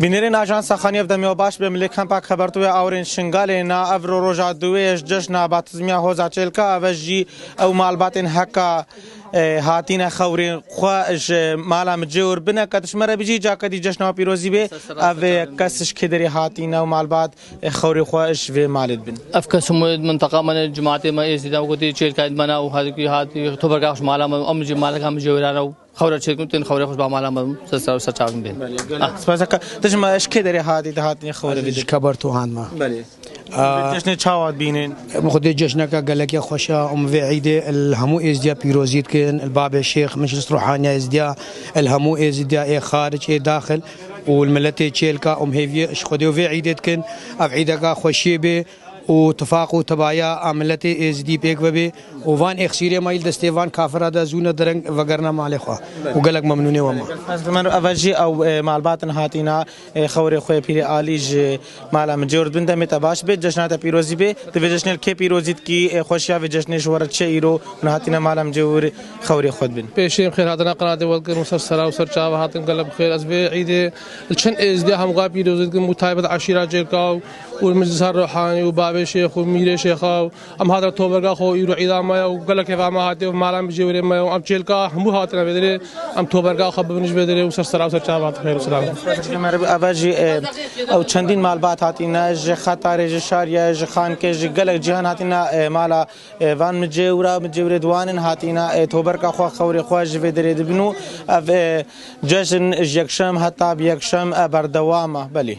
بینرین آژانس خانیف دمیو باش به ملکان پاک خبرتوی آورین شنگاله نا افرو روزا دویش جشن باتزمیا هوزا چلکا اوجی او مالباتن حکا هاتین خورین خواج مالا مجور بنا کتش مرا بجی جا کدی جشن و پیروزی به او کسش کدری هاتین او مالبات خوری خواج و مالد بن افكس منطقه من جماعه ما ازيد وقتي شيل كايد منا وهذه هذه تبرقاش مالا ام جمالك هم جورانا خورا شيكون خورا خوش با مالا سرچاون بين سپاسك تجمع اش کدری هاتی هاتین خوری بده كبرتو هان ما بله جشن چاوات بینین خدي جشنك قال لك يا خوشا في عيد الهمو ازديا بيروزيت كان الباب الشيخ مجلس روحانيا ازديا الهمو ازديا اي خارج اي داخل والملتي تشيلكا هيفي اش خدي في عيدت كان افعيدك خوشيبه وتفاق وتبايا عملتي ازدي بيك ببي وفان اخسيري مايل دستيفان كافر هذا زون درنگ وغرنا مالخوا وقالك ممنوني وما من افجي او مالباتن هاتينا خوري خوي بيري اليج مالا مجورد بنده متباش به جشنات پیروزی به تو جشن کی پیروزیت کی خوشیا و جشن شورت شيرو هاتينا مالا مجور خوري خود بن بيشيم خير هذا قناه والقر مسلسل وسرچا هاتن قلب خير ازبي عيد الشن ازدي هم غا پیروزیت متابعه عشيره جلكا والمجلس الروحاني وباب الشيخ ومير الشيخ ام هذا توبرغا خو يرو عيدا ما وقال لك فما هاتي مالا مجوري ما ام جلكا هم هاتنا بدري ام توبرغا خو بنسبه بدري وسرسرا وسرچا خير السلام افجي او چندین مالبات هاتینا ج خطر ج شاریا ج خان کے ج گلک جهان هاتینا مالا وان مجورا مجور دوان هاتینا توبر کا خو خوري خو ج بدري دبنو جشن یکشم حتی یکشم بردوامه بله